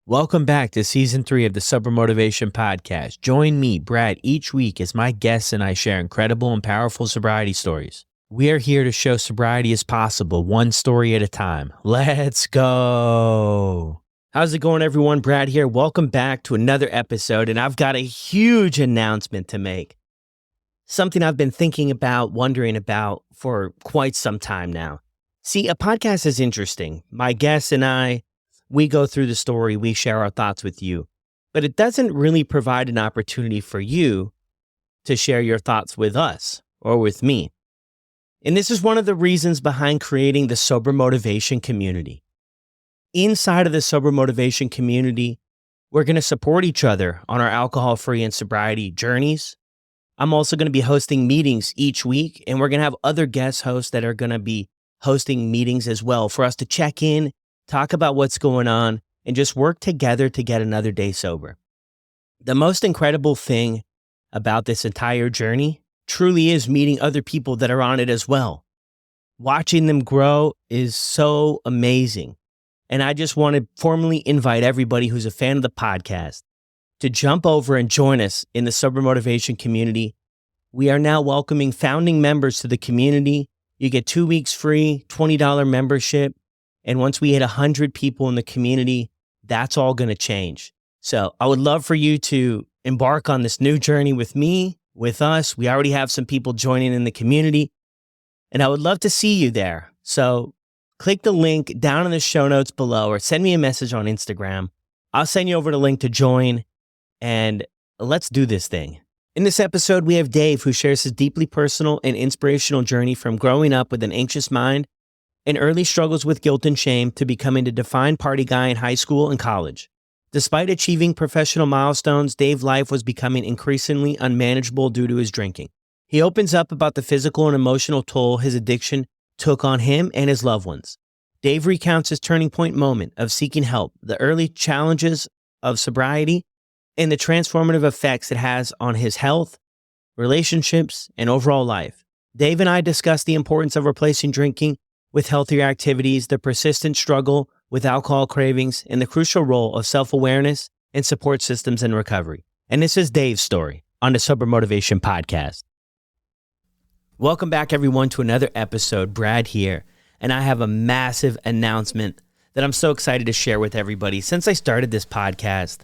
Welcome back to Season 3 of the Sober Motivation Podcast. Join me, Brad, each week as my guests and I share incredible and powerful sobriety stories. We are here to show sobriety is possible, one story at a time. Let's go. How's it going, everyone? Brad here. Welcome back to another episode, and I've got a huge announcement to make. Something I've been thinking about, wondering about for quite some time now. See, a podcast is interesting. My guests and I, we go through the story, we share our thoughts with you, but it doesn't really provide an opportunity for you to share your thoughts with us or with me. And this is one of the reasons behind creating the Sober Motivation community. Inside of the Sober Motivation community, we're going to support each other on our alcohol-free and sobriety journeys. I'm also going to be hosting meetings each week, and we're going to have other guest hosts that are going to be hosting meetings as well for us to check in, talk about what's going on, and just work together to get another day sober. The most incredible thing about this entire journey truly is meeting other people that are on it as well. Watching them grow is so amazing. And I just want to formally invite everybody who's a fan of the podcast to jump over and join us in the Sober Motivation community. We are now welcoming founding members to the community. You get 2 weeks free, $20 membership. And once we hit 100 people in the community, that's all going to change. So I would love for you to embark on this new journey with me, with us. We already have some people joining in the community, and I would love to see you there. So click the link down in the show notes below or send me a message on Instagram. I'll send you over the link to join, and let's do this thing. In this episode, we have Dave, who shares his deeply personal and inspirational journey from growing up with an anxious mind and early struggles with guilt and shame to becoming a defined party guy in high school and college. Despite achieving professional milestones, Dave's life was becoming increasingly unmanageable due to his drinking. He opens up about the physical and emotional toll his addiction took on him and his loved ones. Dave recounts his turning point moment of seeking help, the early challenges of sobriety, and the transformative effects it has on his health, relationships, and overall life. Dave and I discuss the importance of replacing drinking with healthier activities, the persistent struggle with alcohol cravings, and the crucial role of self-awareness and support systems in recovery. And this is Dave's story on the Sober Motivation Podcast. Welcome back, everyone, to another episode. Brad here, and I have a massive announcement that I'm so excited to share with everybody. Since I started this podcast,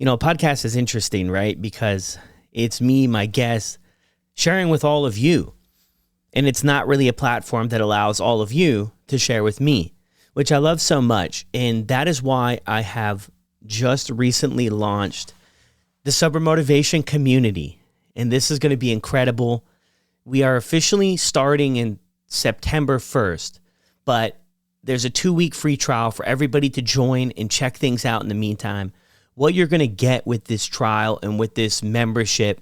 a podcast is interesting, right? Because it's me, my guests, sharing with all of you. And it's not really a platform that allows all of you to share with me, which I love so much. And that is why I have just recently launched the Sober Motivation community. And this is going to be incredible. We are officially starting in September 1st, but there's a 2-week free trial for everybody to join and check things out in the meantime. What you're going to get with this trial and with this membership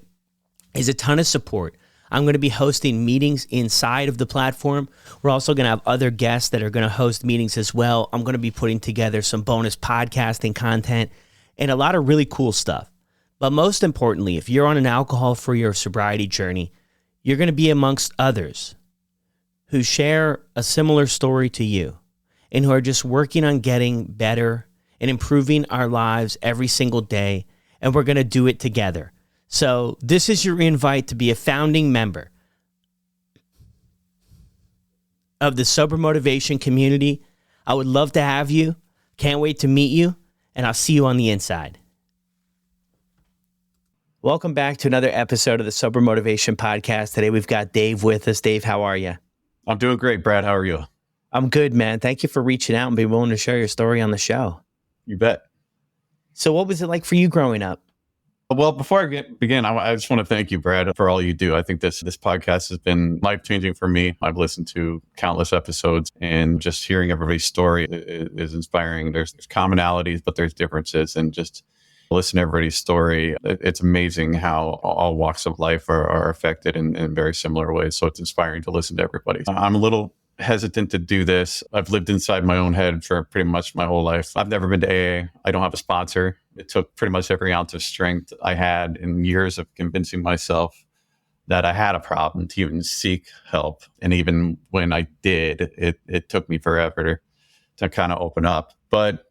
is a ton of support. I'm going to be hosting meetings inside of the platform. We're also going to have other guests that are going to host meetings as well. I'm going to be putting together some bonus podcasting content and a lot of really cool stuff. But most importantly, if you're on an alcohol-free or sobriety journey, you're going to be amongst others who share a similar story to you and who are just working on getting better and improving our lives every single day. And we're going to do it together. So this is your invite to be a founding member of the Sober Motivation community. I would love to have you. Can't wait to meet you, and I'll see you on the inside. Welcome back to another episode of the Sober Motivation Podcast. Today we've got Dave with us. Dave, how are you? I'm doing great, Brad. How are you? I'm good, man. Thank you for reaching out and being willing to share your story on the show. You bet. So what was it like for you growing up? Well, before I begin, I just want to thank you, Brad, for all you do. I think this podcast has been life-changing for me. I've listened to countless episodes, and just hearing everybody's story is inspiring. There's commonalities, but there's differences. And just listen to everybody's story. It's amazing how all walks of life are affected in very similar ways. So it's inspiring to listen to everybody. I'm a little hesitant to do this. I've lived inside my own head for pretty much my whole life. I've never been to AA. I don't have a sponsor. It took pretty much every ounce of strength I had in years of convincing myself that I had a problem to even seek help. And even when I did, it took me forever to kind of open up.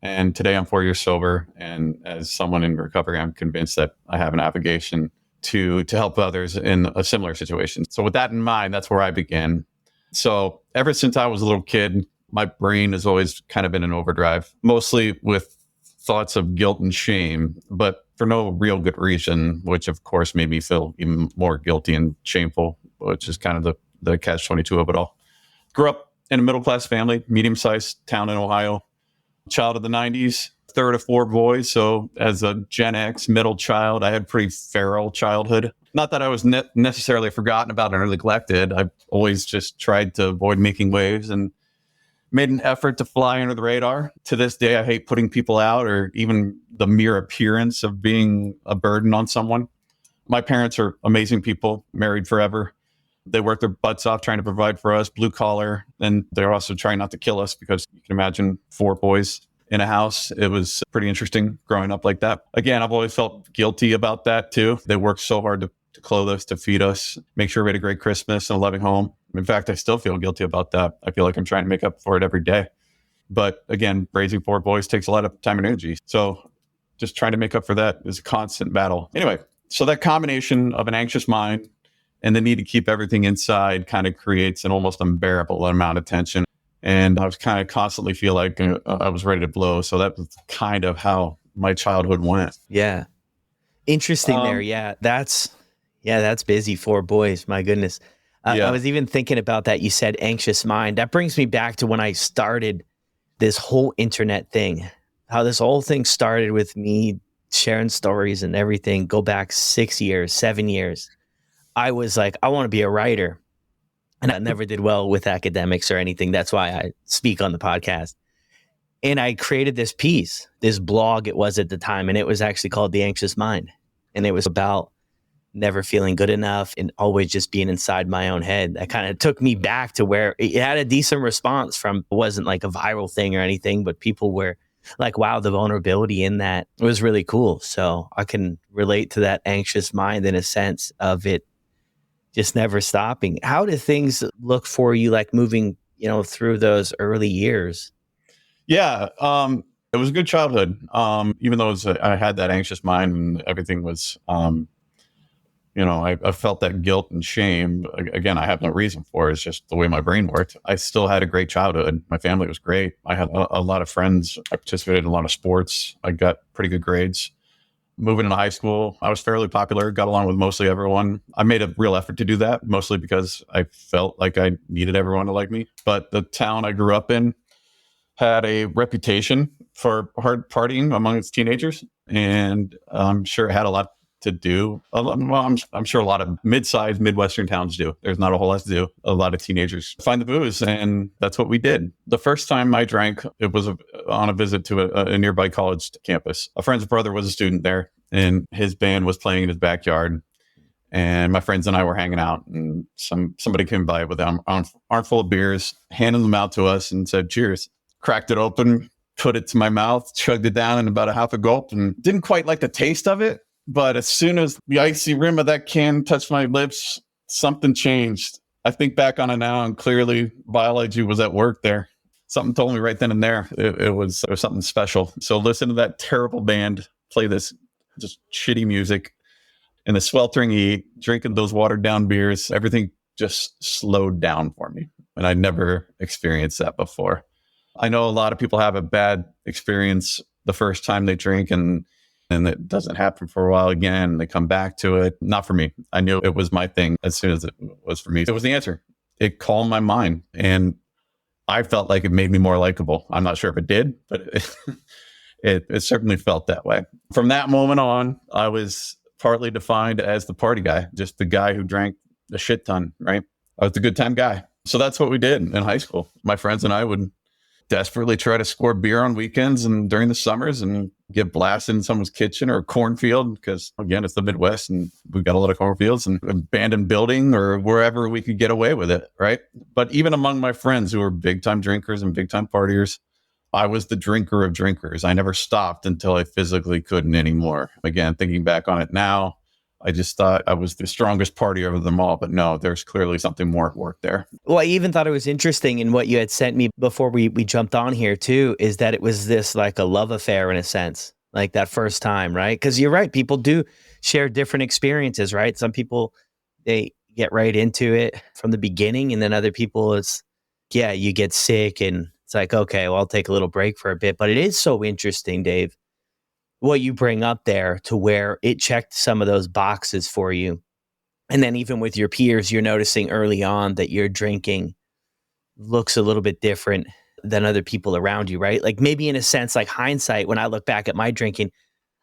And today I'm 4 years sober. And as someone in recovery, I'm convinced that I have an obligation to help others in a similar situation. So with that in mind, that's where I began. So ever since I was a little kid, my brain has always kind of been in overdrive, mostly with thoughts of guilt and shame, but for no real good reason, which of course made me feel even more guilty and shameful, which is kind of the catch-22 of it all. Grew up in a middle-class family, medium-sized town in Ohio, child of the 90s, third of 4 boys. So as a Gen X middle child, I had pretty feral childhood. Not that I was necessarily forgotten about or neglected. I always just tried to avoid making waves and made an effort to fly under the radar. To this day, I hate putting people out or even the mere appearance of being a burden on someone. My parents are amazing people, married forever. They work their butts off trying to provide for us, blue collar. And they're also trying not to kill us because you can imagine 4 boys in a house. It was pretty interesting growing up like that. Again, I've always felt guilty about that too. They worked so hard to clothe us, to feed us, make sure we had a great Christmas and a loving home. In fact, I still feel guilty about that. I feel like I'm trying to make up for it every day. But again, raising 4 boys takes a lot of time and energy. So just trying to make up for that is a constant battle. Anyway, so that combination of an anxious mind and the need to keep everything inside kind of creates an almost unbearable amount of tension. And I was kind of constantly feel like I was ready to blow. So that was kind of how my childhood went. Yeah. Interesting there. Yeah. That's busy. 4 boys. My goodness. I was even thinking about that. You said anxious mind. That brings me back to when I started this whole internet thing, how this whole thing started with me sharing stories and everything. Go back 6 years, 7 years. I was like, I want to be a writer. And I never did well with academics or anything. That's why I speak on the podcast. And I created this piece, this blog it was at the time. And it was actually called The Anxious Mind. And it was about never feeling good enough and always just being inside my own head. That kind of took me back to where it had a decent response from, it wasn't like a viral thing or anything, but people were like, wow, the vulnerability in that was really cool. So I can relate to that anxious mind in a sense of it just never stopping. How do things look for you, like moving, through those early years? Yeah. It was a good childhood. Even though I had that anxious mind and everything was, I felt that guilt and shame. Again, I have no reason for it. It's just the way my brain worked. I still had a great childhood. My family was great. I had a lot of friends. I participated in a lot of sports. I got pretty good grades. Moving into high school, I was fairly popular, got along with mostly everyone. I made a real effort to do that, mostly because I felt like I needed everyone to like me. But the town I grew up in had a reputation for hard partying among its teenagers. And I'm sure it had a lot to do. Well, I'm sure a lot of mid-sized Midwestern towns do. There's not a whole lot to do. A lot of teenagers find the booze, and that's what we did. The first time I drank, it was on a visit to a nearby college campus. A friend's brother was a student there, and his band was playing in his backyard. And my friends and I were hanging out, and somebody came by with an armful of beers, handed them out to us, and said, "Cheers." Cracked it open, put it to my mouth, chugged it down in about a half a gulp, and didn't quite like the taste of it. But as soon as the icy rim of that can touched my lips, something changed. I think back on it now, and clearly biology was at work there. Something told me right then and there it was something special. So listen to that terrible band play this just shitty music in the sweltering heat, drinking those watered down beers. Everything just slowed down for me. And I never experienced that before. I know a lot of people have a bad experience the first time they drink and it doesn't happen for a while again. And they come back to it. Not for me. I knew it was my thing as soon as it was for me. It was the answer. It calmed my mind. And I felt like it made me more likable. I'm not sure if it did, but it certainly felt that way. From that moment on, I was partly defined as the party guy, just the guy who drank a shit ton, right? I was the good time guy. So that's what we did in high school. My friends and I would desperately try to score beer on weekends and during the summers and get blasted in someone's kitchen or a cornfield because, again, it's the Midwest and we've got a lot of cornfields and abandoned building or wherever we could get away with it, right? But even among my friends who were big-time drinkers and big-time partiers, I was the drinker of drinkers. I never stopped until I physically couldn't anymore. Again, thinking back on it now, I just thought I was the strongest partier of them all. But no, there's clearly something more at work there. Well, I even thought it was interesting in what you had sent me before we jumped on here too, is that it was this like a love affair in a sense, like that first time, right? Because you're right, people do share different experiences, right? Some people, they get right into it from the beginning, and then other people, it's, yeah, you get sick and it's like, okay, well, I'll take a little break for a bit. But it is so interesting, Dave, what you bring up there to where it checked some of those boxes for you. And then even with your peers, you're noticing early on that your drinking looks a little bit different than other people around you, right? Like maybe in a sense, like hindsight, when I look back at my drinking,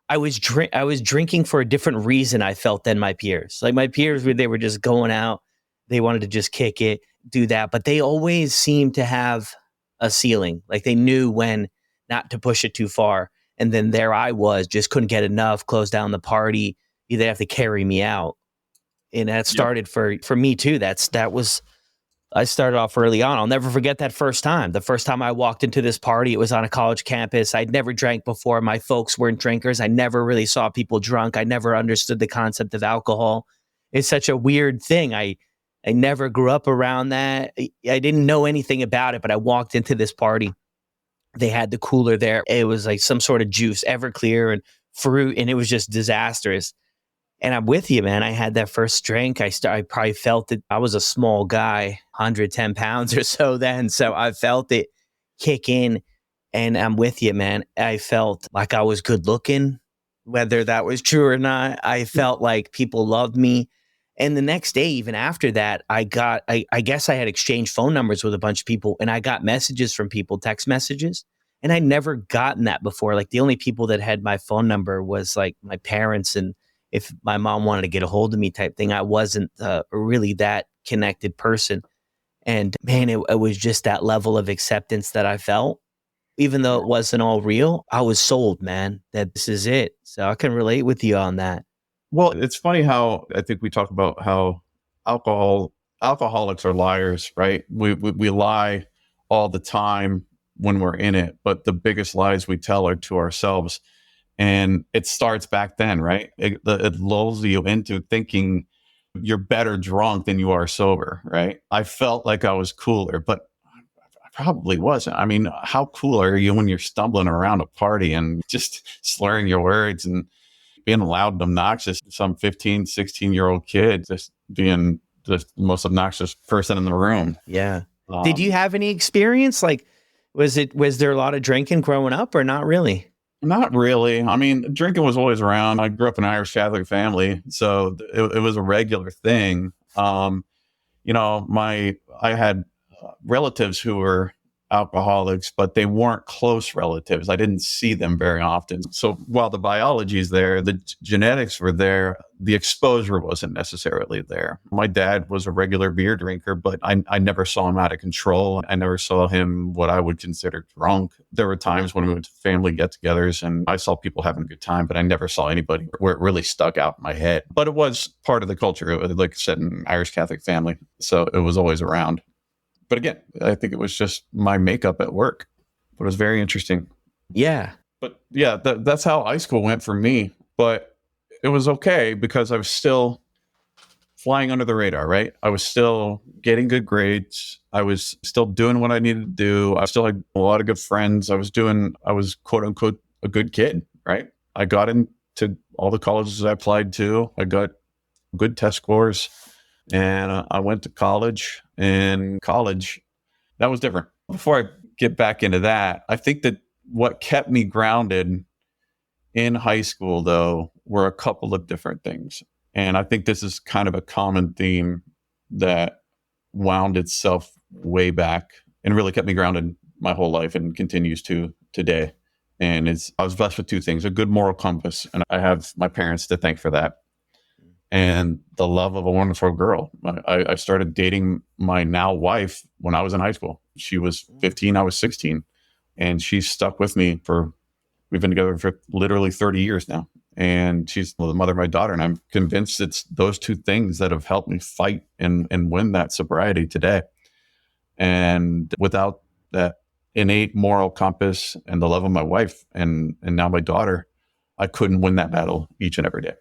I was drinking for a different reason, I felt, than my peers. Like my peers, they were just going out, they wanted to just kick it, do that, but they always seemed to have a ceiling. Like they knew when not to push it too far. And then there I was, just couldn't get enough, close down the party. They have to carry me out. And that started for me too. That was, I started off early on. I'll never forget that first time. The first time I walked into this party, it was on a college campus. I'd never drank before. My folks weren't drinkers. I never really saw people drunk. I never understood the concept of alcohol. It's such a weird thing. I never grew up around that. I didn't know anything about it, but I walked into this party. They had the cooler there. It was like some sort of juice, Everclear and fruit, and it was just disastrous. And I'm with you, man. I had that first drink. I probably felt it. I was a small guy, 110 pounds or so then. So I felt it kick in. And I'm with you, man. I felt like I was good looking, whether that was true or not. I felt like people loved me. And the next day, even after that, I guess I had exchanged phone numbers with a bunch of people, and I got messages from people, text messages. And I'd never gotten that before. Like the only people that had my phone number was like my parents, and if my mom wanted to get a hold of me type thing. I wasn't really that connected person. And man, it was just that level of acceptance that I felt. Even though it wasn't all real, I was sold, man, that this is it. So I can relate with you on that. Well, it's funny how I think we talk about how alcoholics are liars, right? We lie all the time when we're in it, but the biggest lies we tell are to ourselves. And it starts back then, right? It lulls you into thinking you're better drunk than you are sober, right? I felt like I was cooler, but I probably wasn't. I mean, how cool are you when you're stumbling around a party and just slurring your words and being loud and obnoxious? Some 15, 16-year-old kid just being the most obnoxious person in the room. Yeah. Did you have any experience? Like, was there a lot of drinking growing up or not really? Not really. I mean, drinking was always around. I grew up in an Irish Catholic family, so it was a regular thing. I had relatives who were alcoholics, but they weren't close relatives. I didn't see them very often. So while the biology is there, the genetics were there, the exposure wasn't necessarily there. My dad was a regular beer drinker, but I never saw him out of control. I never saw him what I would consider drunk. There were times when we went to family get-togethers and I saw people having a good time, but I never saw anybody where it really stuck out in my head. But it was part of the culture. It was, like I said, an Irish Catholic family. So it was always around. But again, I think it was just my makeup at work. But it was very interesting. Yeah. But yeah, that's how high school went for me. But it was okay because I was still flying under the radar, right? I was still getting good grades. I was still doing what I needed to do. I still had a lot of good friends. I was quote unquote a good kid, right? I got into all the colleges I applied to. I got good test scores. And I went to college, and college, that was different. Before I get back into that, I think that what kept me grounded in high school, though, were a couple of different things. And I think this is kind of a common theme that wound itself way back and really kept me grounded my whole life and continues to today. And I was blessed with two things: a good moral compass, and I have my parents to thank for that, and the love of a wonderful girl. I started dating my now wife when I was in high school. She was 15, I was 16. And she's stuck with me we've been together for literally 30 years now. And she's the mother of my daughter. And I'm convinced it's those two things that have helped me fight and win that sobriety today. And without that innate moral compass and the love of my wife and now my daughter, I couldn't win that battle each and every day.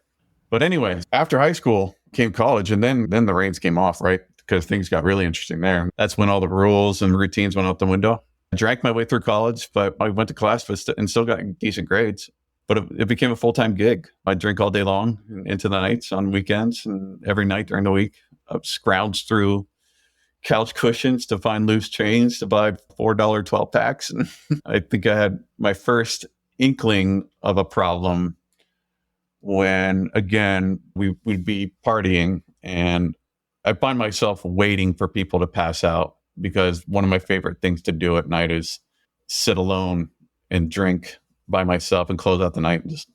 But anyway, after high school came college, and then the reins came off, right? Because things got really interesting there. That's when all the rules and routines went out the window. I drank my way through college, but I went to class and still got decent grades. But it became a full-time gig. I drink all day long into the nights on weekends and every night during the week. I'd scrounge through couch cushions to find loose change to buy $4 12 packs. And I think I had my first inkling of a problem when, again, we'd be partying and I find myself waiting for people to pass out because one of my favorite things to do at night is sit alone and drink by myself and close out the night and just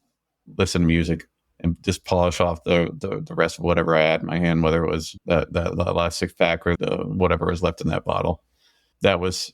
listen to music and just polish off the rest of whatever I had in my hand, whether it was that last 6-pack or the whatever was left in that bottle. That was,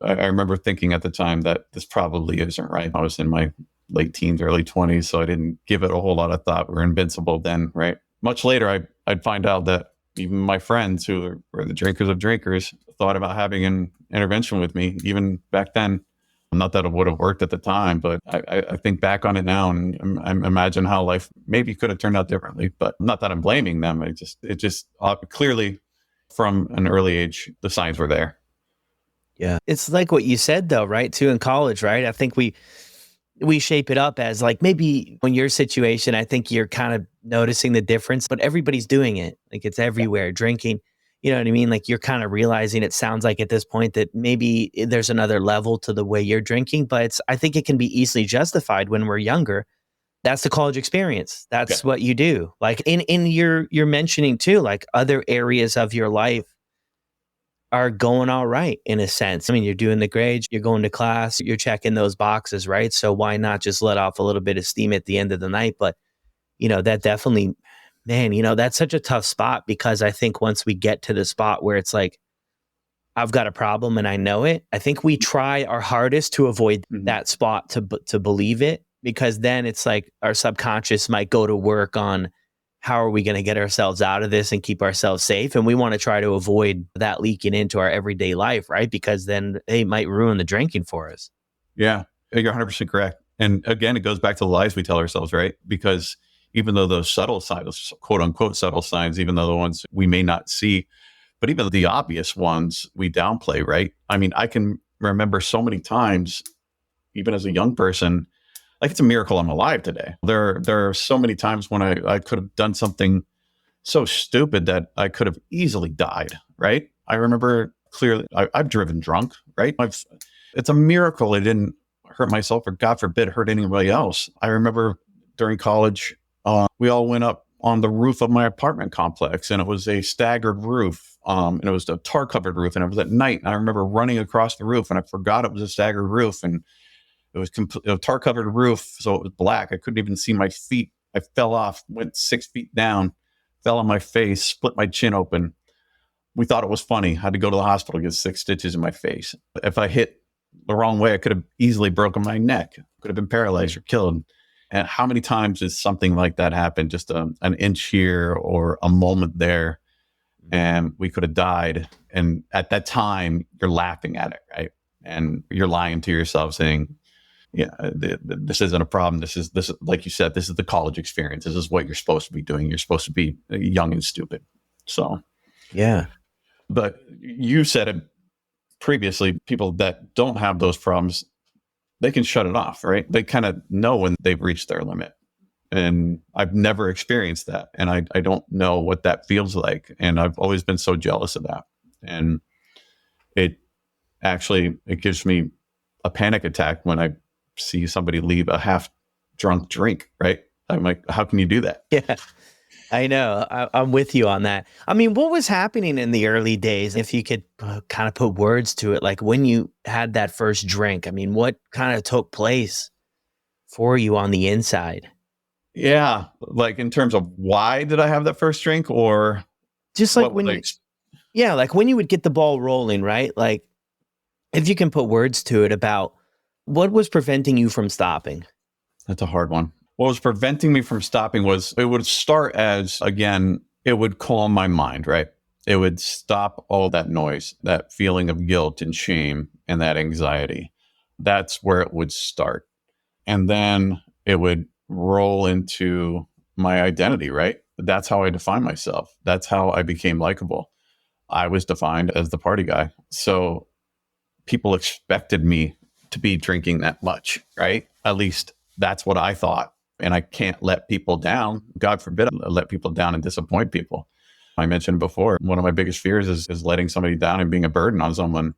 I remember thinking at the time that this probably isn't right. I was in my late teens, early 20s, so I didn't give it a whole lot of thought. We were invincible then, right? Much later, I'd find out that even my friends who were the drinkers of drinkers thought about having an intervention with me, even back then. Not that it would have worked at the time, but I think back on it now and I imagine how life maybe could have turned out differently. But not that I'm blaming them. It just clearly from an early age, the signs were there. Yeah. It's like what you said though, right? Too in college, right? I think we shape it up as like maybe in your situation, I think you're kind of noticing the difference, but everybody's doing it. Like it's everywhere, drinking. You know what I mean? Like you're kind of realizing it sounds like at this point that maybe there's another level to the way you're drinking, but I think it can be easily justified when we're younger. That's the college experience. That's what you do. Like in you're mentioning too, like other areas of your life are going all right in a sense. I mean, you're doing the grades, you're going to class, you're checking those boxes, right? So why not just let off a little bit of steam at the end of the night? But, that definitely, man, that's such a tough spot because I think once we get to the spot where it's like, I've got a problem and I know it, I think we try our hardest to avoid that spot to believe it, because then it's like our subconscious might go to work on how are we going to get ourselves out of this and keep ourselves safe? And we want to try to avoid that leaking into our everyday life, right? Because then it might ruin the drinking for us. Yeah, you're 100% correct. And again, it goes back to the lies we tell ourselves, right? Because even though those subtle signs, quote unquote subtle signs, even though the ones we may not see, but even the obvious ones we downplay, right? I mean, I can remember so many times, even as a young person, like it's a miracle I'm alive today. There are so many times when I could have done something so stupid that I could have easily died, right? I remember clearly, I've driven drunk, right? It's a miracle I didn't hurt myself or God forbid hurt anybody else. I remember during college, we all went up on the roof of my apartment complex and it was a staggered roof and it was a tar covered roof and it was at night. And I remember running across the roof and I forgot it was a staggered roof and it was a tar covered roof. So it was black. I couldn't even see my feet. I fell off, went 6 feet down, fell on my face, split my chin open. We thought it was funny. I had to go to the hospital, get 6 stitches in my face. If I hit the wrong way, I could have easily broken my neck, could have been paralyzed or killed. And how many times has something like that happened? Just an inch here or a moment there, and we could have died. And at that time, you're laughing at it, right? And you're lying to yourself saying, yeah, this isn't a problem. This is like you said, this is the college experience. This is what you're supposed to be doing. You're supposed to be young and stupid. So, yeah. But you said it previously, people that don't have those problems, they can shut it off, right? They kind of know when they've reached their limit. And I've never experienced that. And I don't know what that feels like. And I've always been so jealous of that. And it gives me a panic attack when I see somebody leave a half drunk drink, right? I'm like, how can you do that? Yeah, I know. I'm with you on that. I mean, what was happening in the early days? If you could kind of put words to it, like when you had that first drink, I mean, what kind of took place for you on the inside? Yeah. Like in terms of why did I have that first drink or just like when like when you would get the ball rolling, right? Like if you can put words to it about what was preventing you from stopping? That's a hard one. What was preventing me from stopping was it would start as, again, it would calm my mind, right? It would stop all that noise, that feeling of guilt and shame and that anxiety. That's where it would start. And then it would roll into my identity, right? That's how I define myself. That's how I became likable. I was defined as the party guy. So people expected me to be drinking that much, right? At least that's what I thought. And I can't let people down. God forbid I let people down and disappoint people. I mentioned before, one of my biggest fears is letting somebody down and being a burden on someone.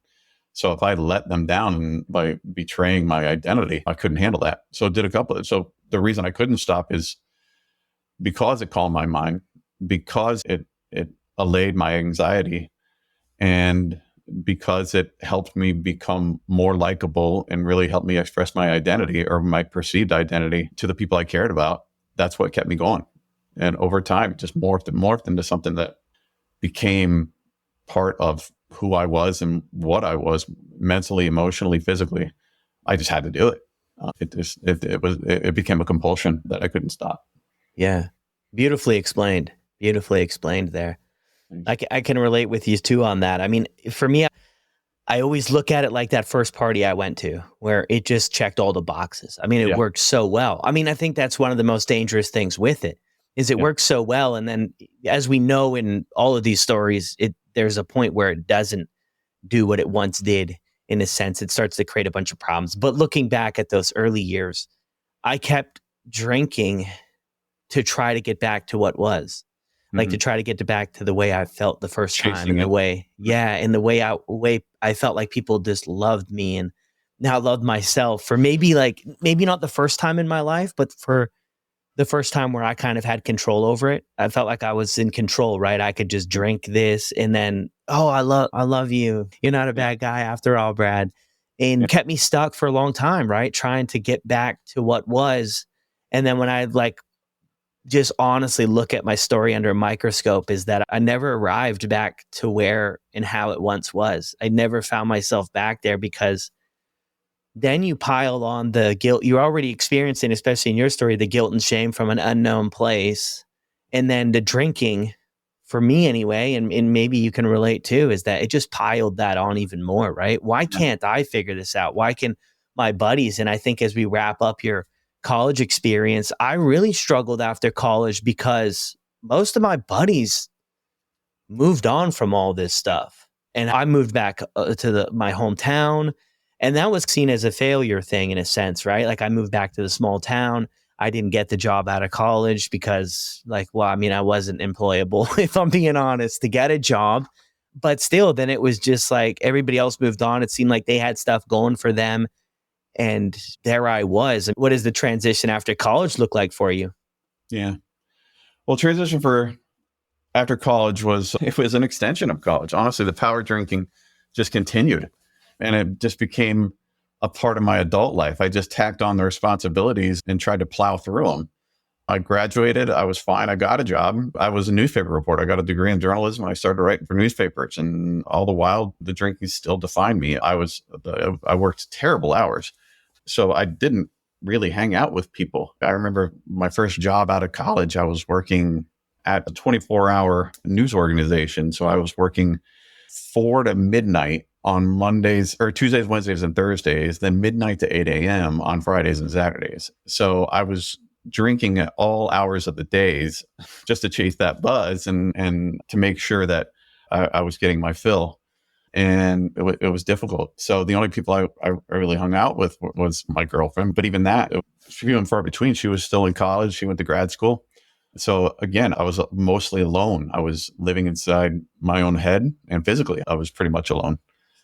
So if I let them down by betraying my identity, I couldn't handle that. So I did a couple of, so the reason I couldn't stop is because it calmed my mind, because it allayed my anxiety, and because it helped me become more likable and really helped me express my identity or my perceived identity to the people I cared about. That's what kept me going. And over time, it just morphed into something that became part of who I was and what I was mentally, emotionally, physically. I just had to do it. It became a compulsion that I couldn't stop. Yeah. Beautifully explained. Beautifully explained there. I can relate with you too on that. I mean, for me, I always look at it like that first party I went to where it just checked all the boxes. I mean, it Yeah. worked so well. I mean, I think that's one of the most dangerous things with it is it Yeah. works so well. And then as we know in all of these stories, there's a point where it doesn't do what it once did. In a sense, it starts to create a bunch of problems. But looking back at those early years, I kept drinking to try to get back to what was. Like to try to get back to the way I felt the first time Chasing and the it. way, and the way I felt like people just loved me and now loved myself for maybe not the first time in my life, but for the first time where I kind of had control over it. I felt like I was in control, right? I could just drink this and then, oh, I love you. You're not a bad guy after all, Brad. And kept me stuck for a long time, right? Trying to get back to what was. And then when I just honestly look at my story under a microscope is that I never arrived back to where and how it once was. I never found myself back there because then you pile on the guilt you're already experiencing, especially in your story, the guilt and shame from an unknown place. And then the drinking, for me anyway, and maybe you can relate too, is that it just piled that on even more, right? Why can't I figure this out? Why can my buddies? And I think as we wrap up your college experience, I really struggled after college because most of my buddies moved on from all this stuff. And I moved back to my hometown. And that was seen as a failure thing in a sense, right? Like I moved back to the small town. I didn't get the job out of college because I wasn't employable, if I'm being honest, to get a job. But still, then it was just like everybody else moved on. It seemed like they had stuff going for them. And there I was. What does the transition after college look like for you? Yeah. Well, transition for after college was an extension of college. Honestly, the power drinking just continued, and it just became a part of my adult life. I just tacked on the responsibilities and tried to plow through them. I graduated. I was fine. I got a job. I was a newspaper reporter. I got a degree in journalism. I started writing for newspapers, and all the while, the drinking still defined me. I worked terrible hours, so I didn't really hang out with people. I remember my first job out of college. I was working at a 24-hour news organization. So I was working 4 to midnight on Mondays or Tuesdays, Wednesdays, and Thursdays, then midnight to 8 a.m. on Fridays and Saturdays. So I was drinking at all hours of the days just to chase that buzz and to make sure that I was getting my fill. And it was difficult. So the only people I really hung out with was my girlfriend. But even that, it was few and far between. She was still in college. She went to grad school. So again, I was mostly alone. I was living inside my own head, and physically, I was pretty much alone.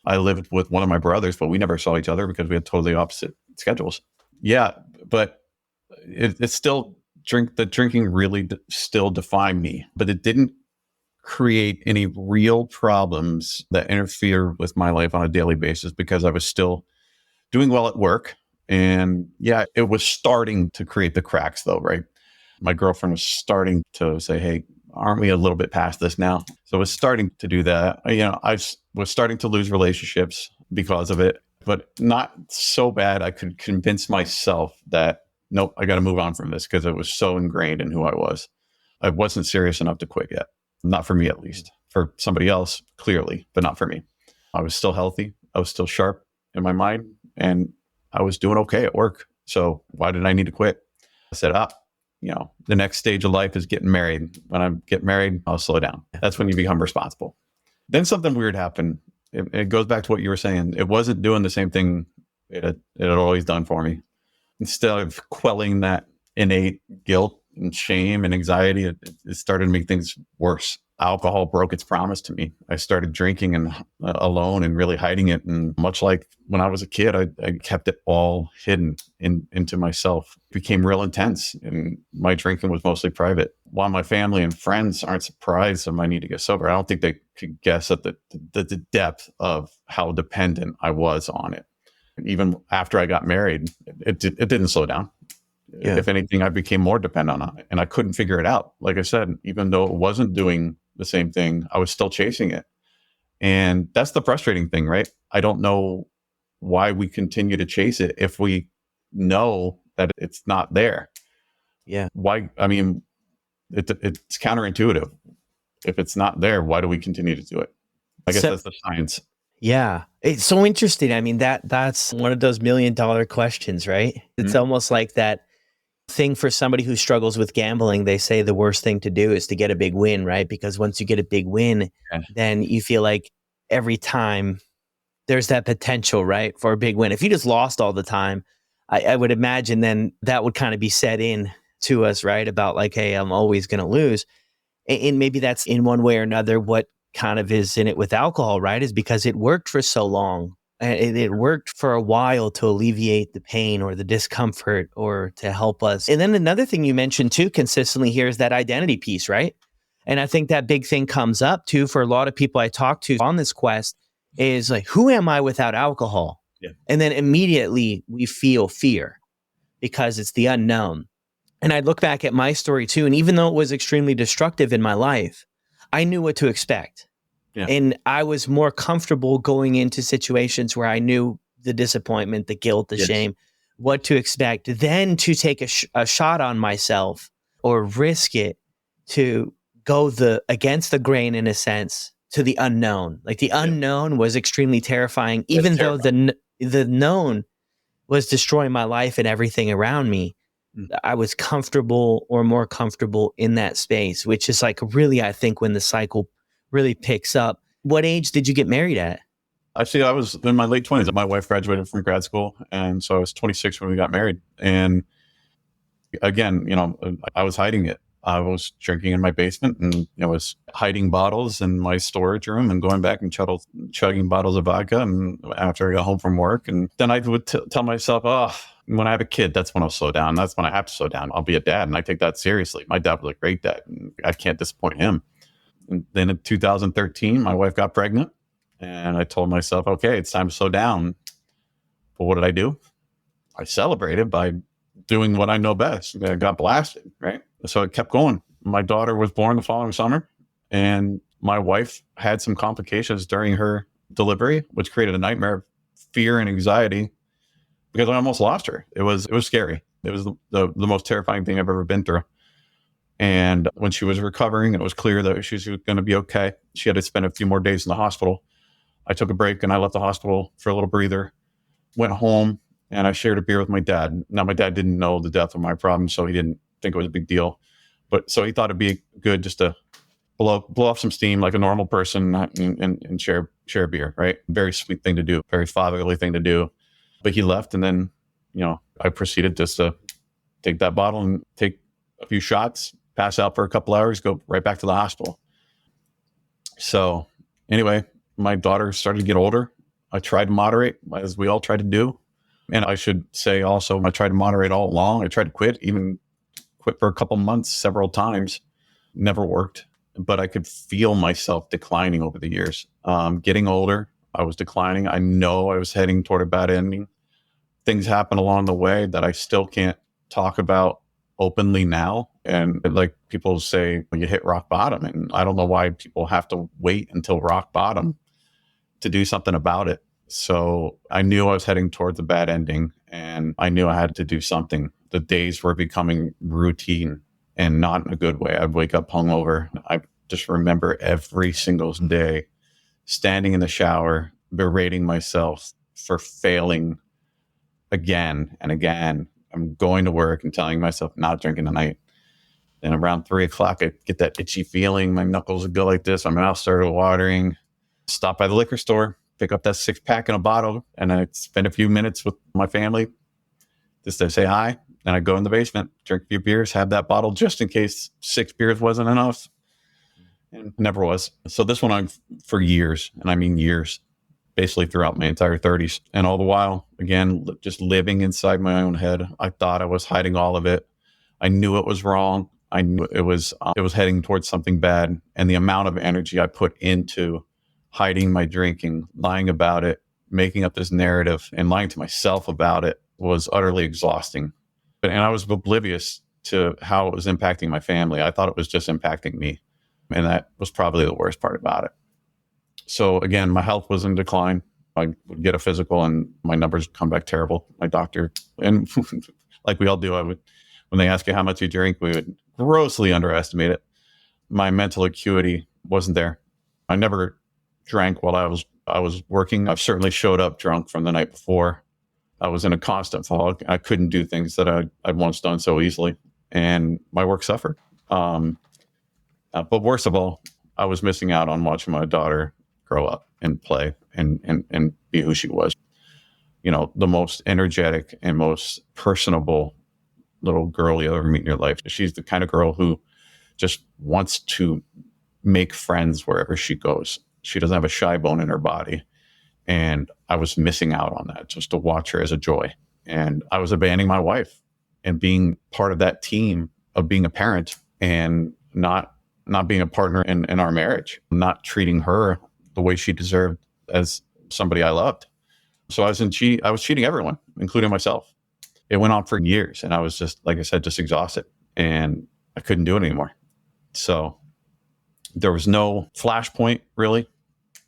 I lived with one of my brothers, but we never saw each other because we had totally opposite schedules. Yeah, but it's still the drinking really still defined me, but it didn't create any real problems that interfere with my life on a daily basis because I was still doing well at work. And yeah, it was starting to create the cracks though, right? My girlfriend was starting to say, hey, aren't we a little bit past this now? So I was starting to do that. I was starting to lose relationships because of it, but not so bad. I could convince myself that, nope, I got to move on from this because it was so ingrained in who I was. I wasn't serious enough to quit yet. Not for me, at least. For somebody else, clearly, but not for me. I was still healthy. I was still sharp in my mind, and I was doing okay at work. So why did I need to quit? I said, the next stage of life is getting married. When I get married, I'll slow down. That's when you become responsible. Then something weird happened. It goes back to what you were saying. It wasn't doing the same thing it had always done for me. Instead of quelling that innate guilt and shame and anxiety, it started to make things worse. Alcohol broke its promise to me. I started drinking and alone and really hiding it. And much like when I was a kid, I kept it all hidden into myself. It became real intense, and my drinking was mostly private. While my family and friends aren't surprised of my need to get sober, I don't think they could guess at the depth of how dependent I was on it. Even after I got married, it didn't slow down. Yeah. If anything, I became more dependent on it, and I couldn't figure it out. Like I said, even though it wasn't doing the same thing, I was still chasing it. And that's the frustrating thing, right? I don't know why we continue to chase it if we know that it's not there. Yeah. Why? I mean, it's counterintuitive. If it's not there, why do we continue to do it? I guess that's the science. Yeah. It's so interesting. I mean, that's one of those $1 million questions, right? It's almost like that thing for somebody who struggles with gambling. They say the worst thing to do is to get a big win, right? Because once you get a big win, then you feel like every time there's that potential, right, for a big win. If you just lost all the time, I would imagine then that would kind of be set in to us, right? About like, hey, I'm always going to lose. And maybe that's in one way or another what kind of is in it with alcohol, right? Is because it worked for so long. It worked for a while to alleviate the pain or the discomfort or to help us. And then another thing you mentioned too consistently here is that identity piece, right? And I think that big thing comes up too for a lot of people I talk to on this quest is like, who am I without alcohol? Yeah. And then immediately we feel fear because it's the unknown. And I look back at my story too. And even though it was extremely destructive in my life, I knew what to expect. Yeah. And I was more comfortable going into situations where I knew the disappointment, the guilt, the shame, what to expect, then to take a shot on myself or risk it to go against the grain in a sense to the unknown. Like the unknown was extremely terrifying, even though the known was destroying my life and everything around me. I was comfortable or more comfortable in that space, which is like really, I think, when the cycle really picks up. What age did you get married at? Actually, I was in my late 20s. My wife graduated from grad school, and so I was 26 when we got married. And again, I was hiding it. I was drinking in my basement, and I was hiding bottles in my storage room and going back and chugging bottles of vodka. And after I got home from work, and then I would tell myself, oh, when I have a kid, that's when I'll slow down. That's when I have to slow down. I'll be a dad. And I take that seriously. My dad was a great dad, and I can't disappoint him. And then in 2013, my wife got pregnant, and I told myself, okay, it's time to slow down. But what did I do? I celebrated by doing what I know best. I got blasted, right? So it kept going. My daughter was born the following summer, and my wife had some complications during her delivery, which created a nightmare of fear and anxiety because I almost lost her. It was scary. It was the most terrifying thing I've ever been through. And when she was recovering and it was clear that she was going to be okay, she had to spend a few more days in the hospital. I took a break and I left the hospital for a little breather, went home, and I shared a beer with my dad. Now, my dad didn't know the depth of my problem, so he didn't think it was a big deal. But so he thought it'd be good just to blow off some steam like a normal person and share a beer, right? Very sweet thing to do, very fatherly thing to do. But he left, and then, I proceeded just to take that bottle and take a few shots, pass out for a couple hours, go right back to the hospital. So anyway, my daughter started to get older. I tried to moderate, as we all try to do. And I should say also, I tried to moderate all along. I tried to quit, even quit for a couple months, several times. Never worked. But I could feel myself declining over the years. Getting older, I was declining. I know I was heading toward a bad ending. Things happen along the way that I still can't talk about openly now. And like people say, when you hit rock bottom, and I don't know why people have to wait until rock bottom to do something about it. So I knew I was heading towards a bad ending, and I knew I had to do something. The days were becoming routine and not in a good way. I'd wake up hungover. I just remember every single day standing in the shower, berating myself for failing again and again. I'm going to work and telling myself not drinking tonight. And around 3 o'clock, I get that itchy feeling. My knuckles would go like this. My mouth started watering. Stop by the liquor store, pick up that 6-pack in a bottle, and I spend a few minutes with my family just to say hi. And I go in the basement, drink a few beers, have that bottle just in case 6 beers wasn't enough. And never was. So this went on for years, and I mean years, basically throughout my entire 30s. And all the while, again, just living inside my own head. I thought I was hiding all of it. I knew it was wrong. I knew it was heading towards something bad. And the amount of energy I put into hiding my drinking, lying about it, making up this narrative, and lying to myself about it was utterly exhausting. And I was oblivious to how it was impacting my family. I thought it was just impacting me. And that was probably the worst part about it. So again, my health was in decline. I would get a physical and my numbers would come back terrible. My doctor, and like we all do, when they ask you how much you drink, we would grossly underestimate it. My mental acuity wasn't there. I never drank while I was working. I've certainly showed up drunk from the night before. I was in a constant fog. I couldn't do things that I'd once done so easily, and my work suffered. But worst of all, I was missing out on watching my daughter grow up and play and be who she was. You know, the most energetic and most personable little girl you ever meet in your life. She's the kind of girl who just wants to make friends wherever she goes. She doesn't have a shy bone in her body. And I was missing out on that just to watch her as a joy. And I was abandoning my wife and being part of that team of being a parent and not being a partner in our marriage, not treating her the way she deserved as somebody I loved. So I was cheating everyone, including myself. It went on for years, and I was just, like I said, just exhausted, and I couldn't do it anymore. So there was no flashpoint, really.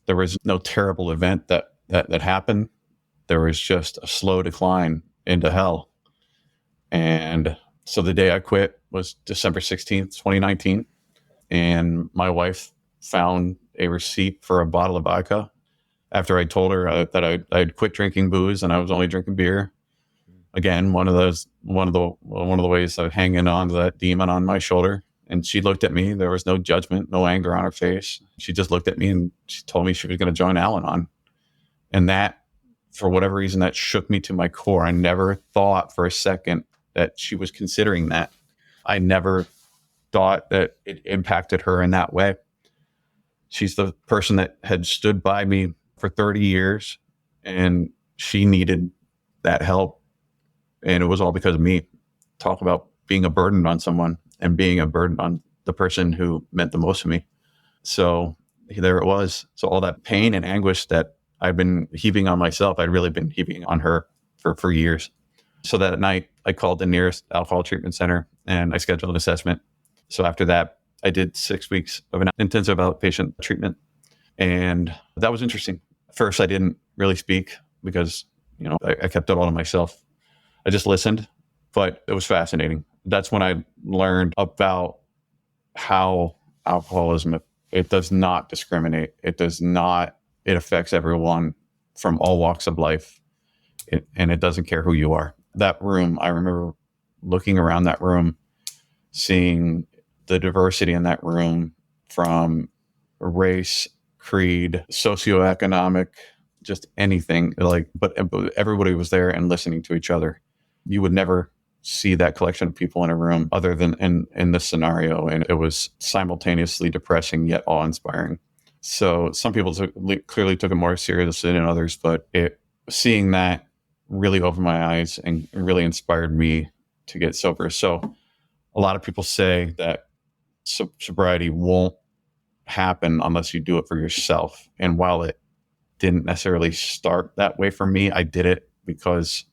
There was no terrible event that happened. There was just a slow decline into hell. And so the day I quit was December 16th, 2019. And my wife found a receipt for a bottle of vodka after I told her that I'd quit drinking booze and I was only drinking beer. Again, one of the ways of hanging on to that demon on my shoulder. And she looked at me. There was no judgment, no anger on her face. She just looked at me and she told me she was going to join Al-Anon. And that, for whatever reason, that shook me to my core. I never thought for a second that she was considering that. I never thought that it impacted her in that way. She's the person that had stood by me for 30 years, and she needed that help. And it was all because of me. Talk about being a burden on someone and being a burden on the person who meant the most to me. So there it was. So all that pain and anguish that I've been heaping on myself, I'd really been heaping on her for years. So that night I called the nearest alcohol treatment center and I scheduled an assessment. So after that, I did 6 weeks of an intensive outpatient treatment. And that was interesting. First, I didn't really speak because, I kept it all to myself. I just listened, but it was fascinating. That's when I learned about how alcoholism, it does not discriminate. It affects everyone from all walks of life. And it doesn't care who you are. That room, I remember looking around that room, seeing the diversity in that room from race, creed, socioeconomic, just anything, but everybody was there and listening to each other. You would never see that collection of people in a room other than in this scenario. And it was simultaneously depressing yet awe-inspiring. So some people clearly took it more seriously than others, but seeing that really opened my eyes and really inspired me to get sober. So a lot of people say that sobriety won't happen unless you do it for yourself. And while it didn't necessarily start that way for me, I did it because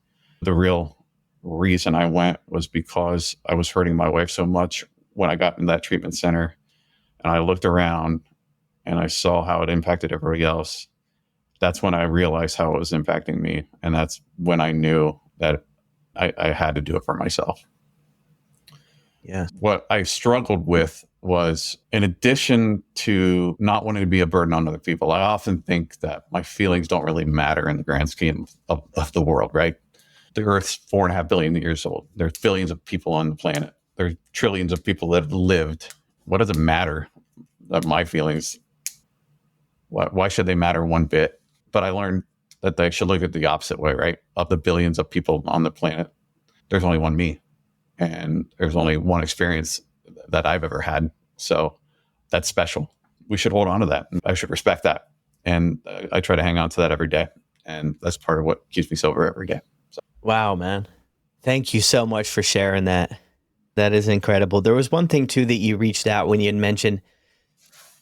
the real reason I went was because I was hurting my wife so much when I got in that treatment center. And I looked around and I saw how it impacted everybody else. That's when I realized how it was impacting me. And that's when I knew that I had to do it for myself. Yeah. What I struggled with was, in addition to not wanting to be a burden on other people, I often think that my feelings don't really matter in the grand scheme of the world, right? The Earth's 4.5 billion years old. There's billions of people on the planet. There's trillions of people that have lived. What does it matter that my feelings, why should they matter one bit? But I learned that they should look at the opposite way, right? Of the billions of people on the planet, there's only one me, and there's only one experience that I've ever had. So that's special. We should hold on to that. I should respect that. And I try to hang on to that every day. And that's part of what keeps me sober every day. So. Wow, man. Thank you so much for sharing that. That is incredible. There was one thing too that you reached out when you had mentioned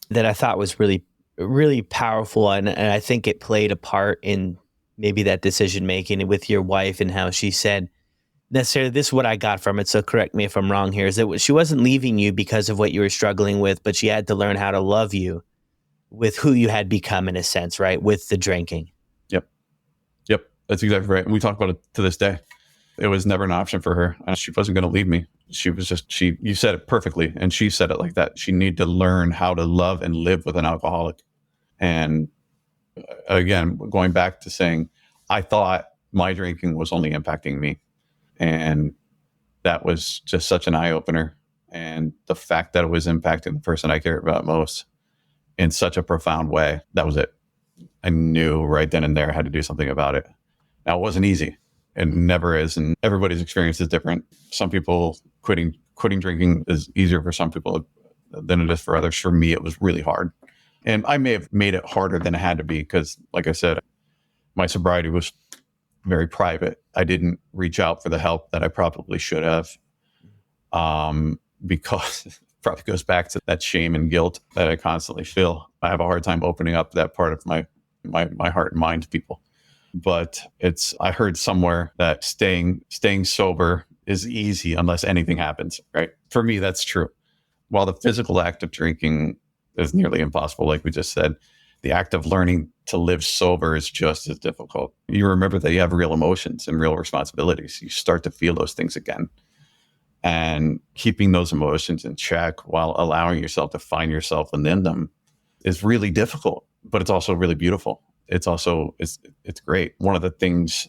that I thought was really, really powerful. And I think it played a part in maybe that decision making with your wife and how she said, necessarily, this is what I got from it. So correct me if I'm wrong here, is that she wasn't leaving you because of what you were struggling with, but she had to learn how to love you with who you had become, in a sense, right? With the drinking. Yep. That's exactly right. And we talk about it to this day. It was never an option for her. She wasn't going to leave me. She was just, you said it perfectly. And she said it like that. She needed to learn how to love and live with an alcoholic. And again, going back to saying, I thought my drinking was only impacting me. And that was just such an eye opener. And the fact that it was impacting the person I care about most in such a profound way, that was it. I knew right then and there I had to do something about it. Now, it wasn't easy. It never is. And everybody's experience is different. Some people quitting drinking is easier for some people than it is for others. For me, it was really hard. And I may have made it harder than it had to be because, like I said, my sobriety was very private. I didn't reach out for the help that I probably should have, because it probably goes back to that shame and guilt that I constantly feel. I have a hard time opening up that part of my heart and mind to people. But I heard somewhere that staying sober is easy unless anything happens, right? For me, that's true. While the physical act of drinking is nearly impossible, like we just said, the act of learning to live sober is just as difficult. You remember that you have real emotions and real responsibilities. You start to feel those things again. And keeping those emotions in check while allowing yourself to find yourself within them is really difficult, but it's also really beautiful. It's great. One of the things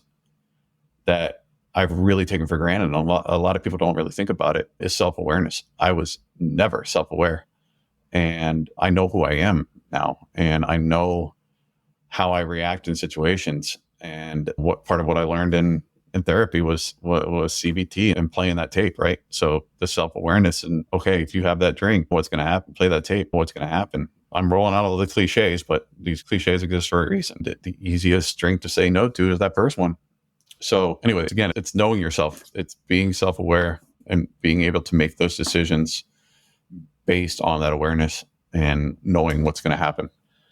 that I've really taken for granted, and a lot of people don't really think about it, is self-awareness. I was never self-aware. And I know who I am now. And I know how I react in situations. And what part of what I learned in therapy was CBT and playing that tape, right? So the self-awareness and, okay, if you have that drink, what's going to happen? Play that tape, what's going to happen? I'm rolling out all the cliches, but these cliches exist for a reason. The easiest drink to say no to is that first one. So anyways, again, it's knowing yourself. It's being self-aware and being able to make those decisions based on that awareness and knowing what's going to happen.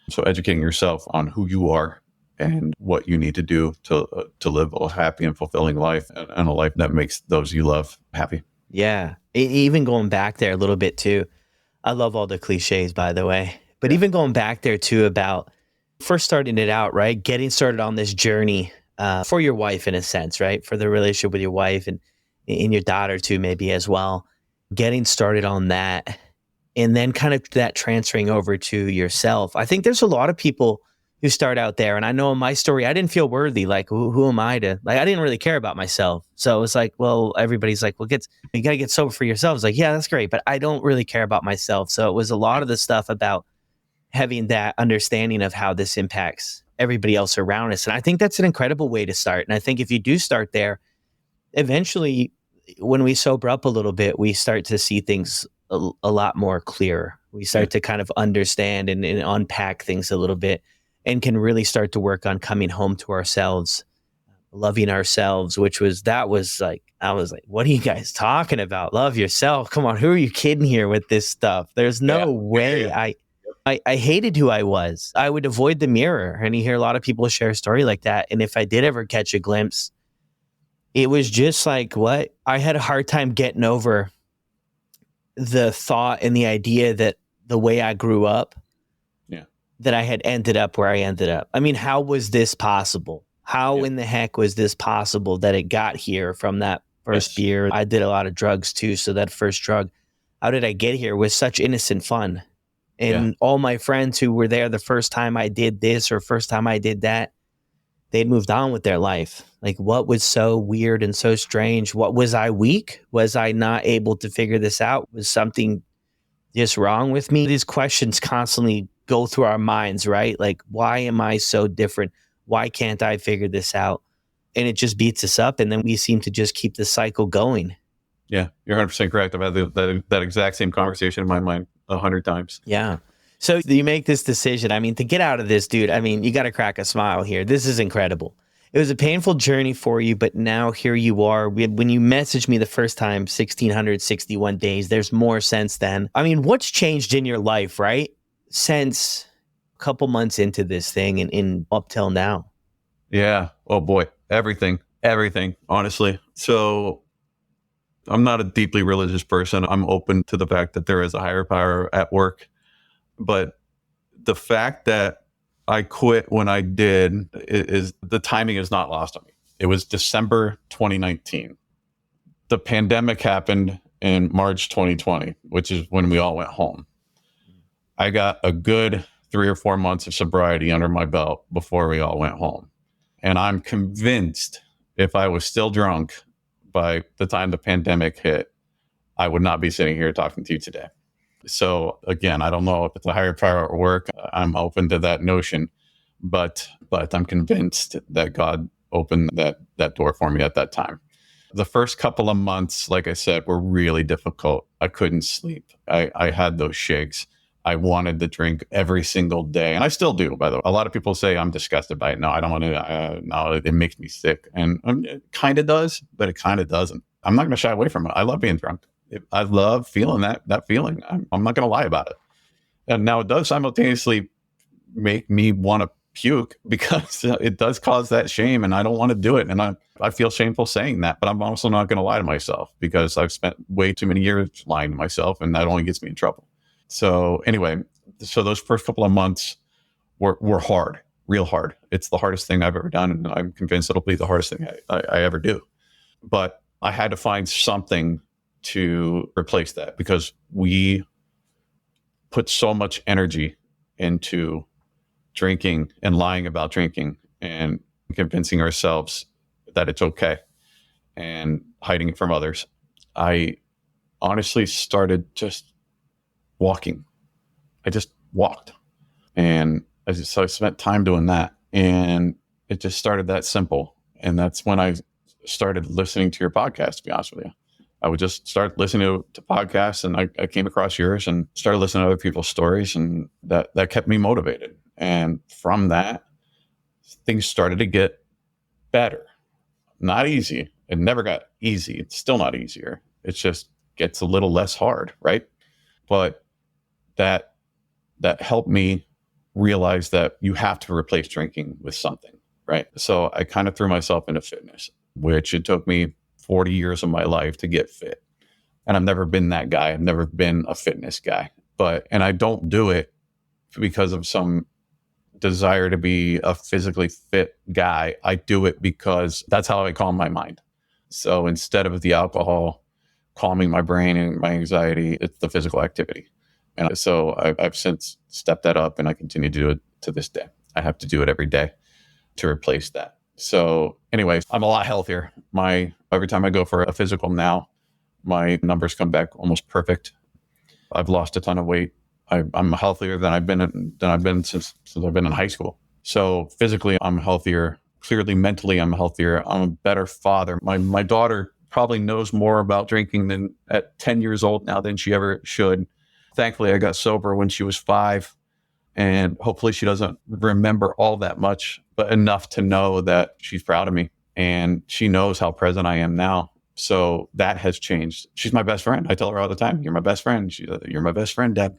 So educating yourself on who you are and what you need to do to live a happy and fulfilling life, and a life that makes those you love happy. Yeah. Even going back there a little bit too. I love all the cliches, by the way. But even going back there too, about first starting it out, right? Getting started on this journey for your wife, in a sense, right? For the relationship with your wife and your daughter too, maybe as well. Getting started on that, and then kind of that transferring over to yourself. I think there's a lot of people who start out there. And I know in my story, I didn't feel worthy. Like, who am I to, like, I didn't really care about myself. So it's like, well, everybody's like, well, you got to get sober for yourself. It's like, yeah, that's great. But I don't really care about myself. So it was a lot of the stuff about having that understanding of how this impacts everybody else around us. And I think that's an incredible way to start. And I think if you do start there, eventually when we sober up a little bit, we start to see things a lot more clear. We start to kind of understand and unpack things a little bit, and can really start to work on coming home to ourselves, loving ourselves, I was like, what are you guys talking about? Love yourself. Come on. Who are you kidding here with this stuff? There's no way. I hated who I was. I would avoid the mirror, and you hear a lot of people share a story like that. And if I did ever catch a glimpse, it was just like, what? I had a hard time getting over the thought and the idea that the way I grew up, that I had ended up where I ended up. I mean, how was this possible? How in the heck was this possible that it got here from that first beer? I did a lot of drugs too. So that first drug, how did I get here with such innocent fun? And all my friends who were there the first time I did this or first time I did that, they'd moved on with their life. Like, what was so weird and so strange? What was I weak? Was I not able to figure this out? Was something just wrong with me? These questions constantly go through our minds, right? Like, why am I so different? Why can't I figure this out? And it just beats us up. And then we seem to just keep the cycle going. Yeah, you're 100% correct. I've had that exact same conversation in my mind 100 times. Yeah. So you make this decision. I mean, to get out of this, dude, I mean, you got to crack a smile here. This is incredible. It was a painful journey for you, but now here you are. When you messaged me the first time, 1,661 days, there's more since then. I mean, what's changed in your life, right? Since a couple months into this thing and in up till now? Yeah. Oh boy. Everything, honestly. So I'm not a deeply religious person. I'm open to the fact that there is a higher power at work. But the fact that I quit when I did is the timing is not lost on me. It was December 2019. The pandemic happened in March 2020, which is when we all went home. I got a good 3 or 4 months of sobriety under my belt before we all went home. And I'm convinced if I was still drunk by the time the pandemic hit, I would not be sitting here talking to you today. So again, I don't know if it's a higher power at work. I'm open to that notion, but I'm convinced that God opened that door for me at that time. The first couple of months, like I said, were really difficult. I couldn't sleep. I had those shakes. I wanted to drink every single day. And I still do, by the way. A lot of people say I'm disgusted by it. No, I don't want to. No, it makes me sick. And it kind of does, but it kind of doesn't. I'm not going to shy away from it. I love being drunk. I love feeling that feeling. I'm not going to lie about it. And now it does simultaneously make me want to puke because it does cause that shame and I don't want to do it. And I feel shameful saying that, but I'm also not going to lie to myself because I've spent way too many years lying to myself and that only gets me in trouble. So anyway, those first couple of months were hard, real hard. It's the hardest thing I've ever done. And I'm convinced it'll be the hardest thing I ever do. But I had to find something to replace that because we put so much energy into drinking and lying about drinking and convincing ourselves that it's okay and hiding it from others. I honestly started just walking. I just walked and so I spent time doing that and it just started that simple. And that's when I started listening to your podcast, to be honest with you. I would just start listening to podcasts and I came across yours and started listening to other people's stories and that kept me motivated. And from that, things started to get better. Not easy. It never got easy. It's still not easier. It just gets a little less hard, right? But that helped me realize that you have to replace drinking with something, right? So I kind of threw myself into fitness, which it took me 40 years of my life to get fit. And I've never been that guy. I've never been a fitness guy. And I don't do it because of some desire to be a physically fit guy. I do it because that's how I calm my mind. So instead of the alcohol calming my brain and my anxiety, it's the physical activity. And so I've since stepped that up and I continue to do it to this day. I have to do it every day to replace that. So anyways, I'm a lot healthier. Every time I go for a physical now, my numbers come back almost perfect. I've lost a ton of weight. I'm healthier than I've been since I've been in high school. So physically, I'm healthier. Clearly, mentally, I'm healthier. I'm a better father. My daughter probably knows more about drinking than at 10 years old now than she ever should. Thankfully, I got sober when she was 5. And hopefully she doesn't remember all that much, but enough to know that she's proud of me and she knows how present I am now. So that has changed. She's my best friend. I tell her all the time, you're my best friend. You're my best friend, Dad.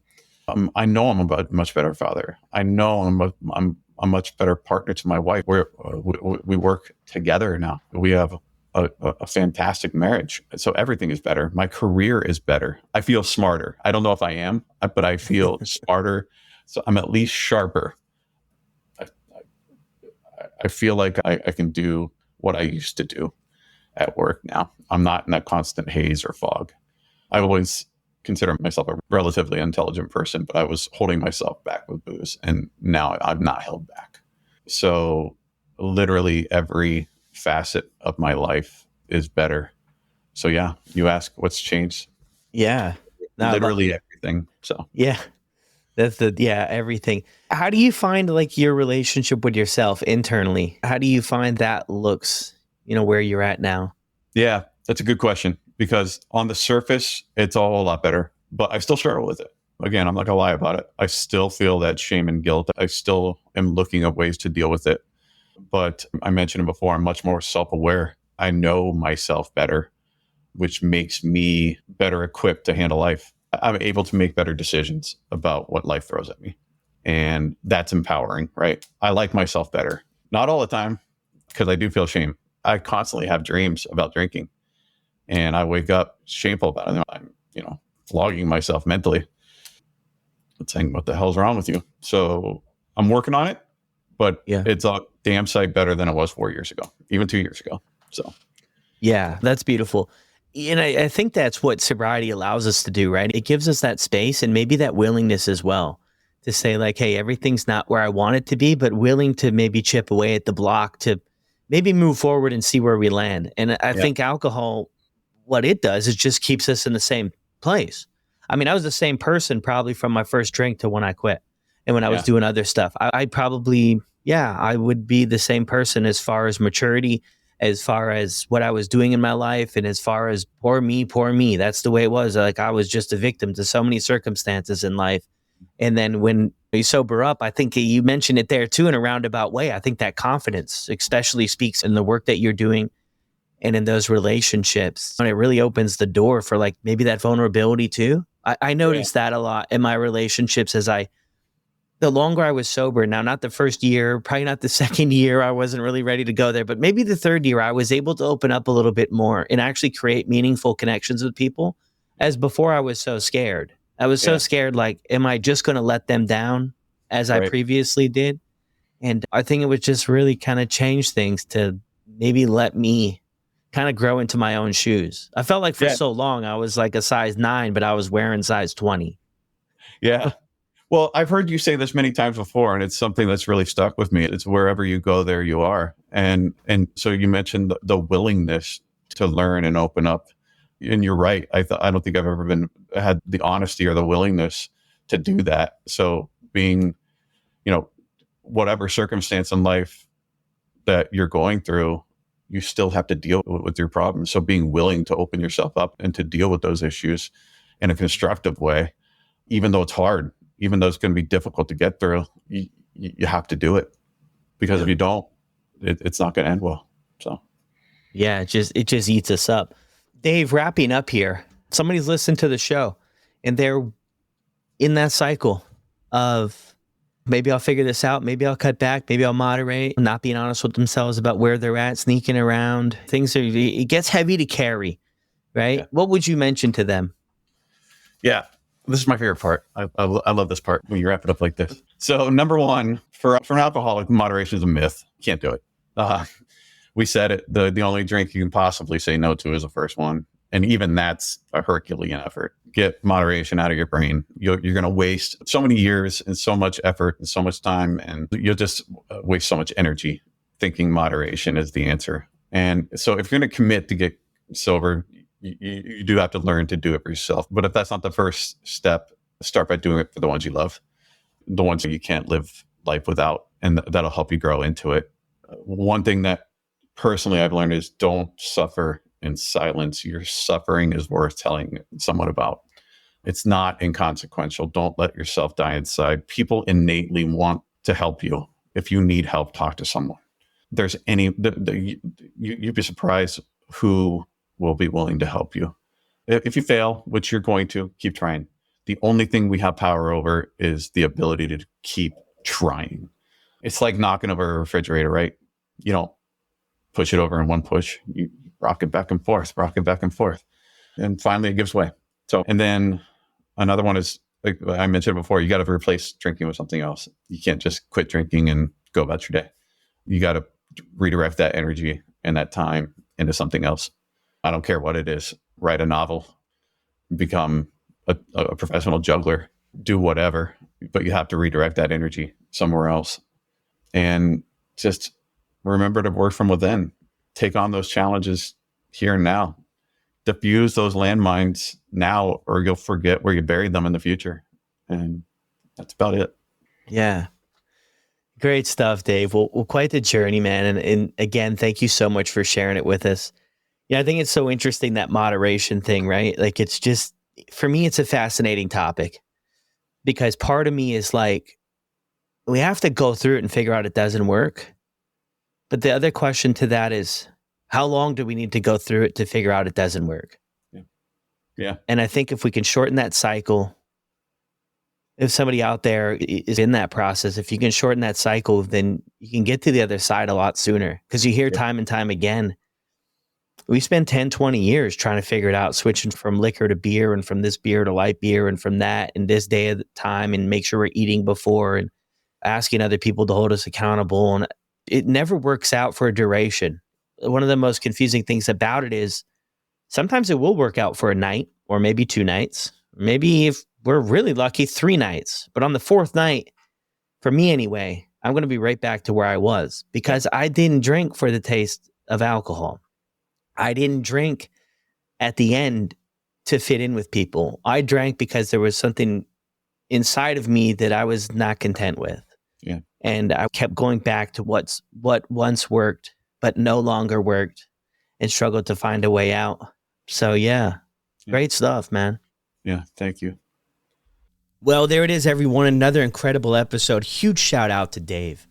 I know I'm a much better father. I know I'm a much better partner to my wife. We work together now. We have a fantastic marriage. So everything is better. My career is better. I feel smarter. I don't know if I am, but I feel smarter. So I'm at least sharper. I feel like I can do what I used to do at work now. I'm not in that constant haze or fog. I always consider myself a relatively intelligent person, but I was holding myself back with booze. And now I'm not held back. So literally every facet of my life is better. So yeah, you ask what's changed, Yeah. No, literally everything. So yeah. Everything. How do you find like your relationship with yourself internally? How do you find that looks, where you're at now? yeah, that's a good question because on the surface, it's all a lot better, but I still struggle with it. Again, I'm not gonna lie about it. I still feel that shame and guilt. I still am looking at ways to deal with it. But I mentioned it before, I'm much more self aware. I know myself better, which makes me better equipped to handle life. I'm able to make better decisions about what life throws at me. And that's empowering, right? I like myself better. Not all the time, because I do feel shame. I constantly have dreams about drinking and I wake up shameful about it. I'm, flogging myself mentally and saying, what the hell's wrong with you? So I'm working on it, but Yeah. it's a damn sight better than it was 4 years ago, even 2 years ago. So Yeah, that's beautiful. And I think that's what sobriety allows us to do, right? It gives us that space and maybe that willingness as well to say, like, hey, everything's not where I want it to be, but willing to maybe chip away at the block to maybe move forward and see where we land. And I yeah, think alcohol, what it does is just keeps us in the same place. I mean, I was the same person probably from my first drink to when I quit and when I was yeah, doing other stuff. I probably, yeah, I would be the same person as far as maturity, as far as what I was doing in my life, and as far as poor me, poor me. That's the way it was. Like I was just a victim to so many circumstances in life. And then when you sober up, I think you mentioned it there too in a roundabout way. I think that confidence especially speaks in the work that you're doing and in those relationships. And it really opens the door for like maybe that vulnerability too. I yeah, noticed that a lot in my relationships as the longer I was sober, now not the first year, probably not the second year, I wasn't really ready to go there, but maybe the third year, I was able to open up a little bit more and actually create meaningful connections with people. As before, I was so scared. I was so yeah, scared, like, am I just going to let them down as I right. previously did? And I think it would just really kind of change things to maybe let me kind of grow into my own shoes. I felt like for Yeah, so long, I was like a size 9, but I was wearing size 20. yeah. Well, I've heard you say this many times before, and it's something that's really stuck with me. It's wherever you go, there you are. And so you mentioned the willingness to learn and open up. And you're right. I don't think I've ever been had the honesty or the willingness to do that. So being, you know, whatever circumstance in life that you're going through, you still have to deal with your problems. So being willing to open yourself up and to deal with those issues in a constructive way, even though it's hard, even though it's going to be difficult to get through, you have to do it because if Yeah. you don't, it's not going to end well. So, Yeah, it just eats us up. Dave, wrapping up here. Somebody's listened to the show and they're in that cycle of maybe I'll figure this out, maybe I'll cut back, maybe I'll moderate, not being honest with themselves about where they're at, sneaking around. It gets heavy to carry, right? yeah. What would you mention to them? Yeah. This is my favorite part. I love this part when you wrap it up like this. So, number one, for an alcoholic, moderation is a myth. Can't do it. We said it. The only drink you can possibly say no to is the first one. And even that's a Herculean effort. Get moderation out of your brain. You're going to waste so many years and so much effort and so much time, and you'll just waste so much energy thinking moderation is the answer. And so, if you're going to commit to get sober, you do have to learn to do it for yourself. But if that's not the first step, start by doing it for the ones you love, the ones that you can't live life without, and that'll help you grow into it. One thing that personally I've learned is don't suffer in silence. Your suffering is worth telling someone about. It's not inconsequential. Don't let yourself die inside. People innately want to help you. If you need help, talk to someone. There's you'd be surprised who will be willing to help you. If you fail, which you're going to, keep trying. The only thing we have power over is the ability to keep trying. It's like knocking over a refrigerator, right? You don't push it over in one push. You rock it back and forth, rock it back and forth. And finally it gives way. So, and then another one is, like I mentioned before, you got to replace drinking with something else. You can't just quit drinking and go about your day. You got to redirect that energy and that time into something else. I don't care what it is. Write a novel, become a professional juggler, do whatever, but you have to redirect that energy somewhere else. And just Remember to work from within. Take on those challenges here and now. Diffuse those landmines now, or you'll forget where you buried them in the future. And that's about it. Yeah. Great stuff, Dave. Well, quite the journey, man. And again, thank you so much for sharing it with us. Yeah, I think it's so interesting, that moderation thing, right? Like, it's just, for me, it's a fascinating topic, because part of me is like, we have to go through it and figure out it doesn't work. But the other question to that is, how long do we need to go through it to figure out it doesn't work? Yeah. And I think if we can shorten that cycle, if somebody out there is in that process, if you can shorten that cycle, then you can get to the other side a lot sooner. Because you hear time and time again, we spend 10, 20 years trying to figure it out, switching from liquor to beer, and from this beer to light beer, and from that and this day of the time, and make sure we're eating before, and asking other people to hold us accountable. And it never works out for a duration. One of the most confusing things about it is sometimes it will work out for a night, or maybe 2 nights, maybe, if we're really lucky, 3 nights. But on the 4th night, for me anyway, I'm going to be right back to where I was, because I didn't drink for the taste of alcohol. I didn't drink at the end to fit in with people. I drank because there was something inside of me that I was not content with. Yeah. And I kept going back to what once worked, but no longer worked, and struggled to find a way out. So yeah. Great stuff, man. Yeah. Thank you. Well, there it is, everyone. Another incredible episode. Huge shout out to Dave.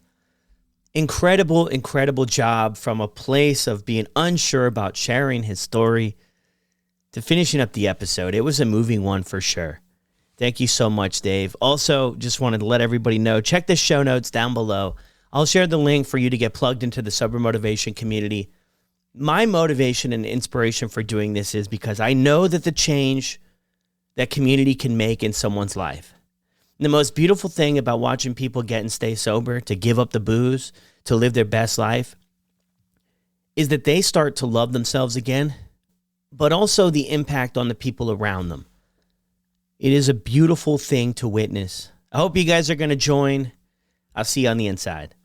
Incredible, incredible job, from a place of being unsure about sharing his story to finishing up the episode. It was a moving one for sure. Thank you so much, Dave. Also, just wanted to let everybody know, check the show notes down below. I'll share the link for you to get plugged into the Sober Motivation community. My motivation and inspiration for doing this is because I know that the change that community can make in someone's life. And the most beautiful thing about watching people get and stay sober, to give up the booze, to live their best life, is that they start to love themselves again, but also the impact on the people around them. It is a beautiful thing to witness. I hope you guys are going to join. I'll see you on the inside.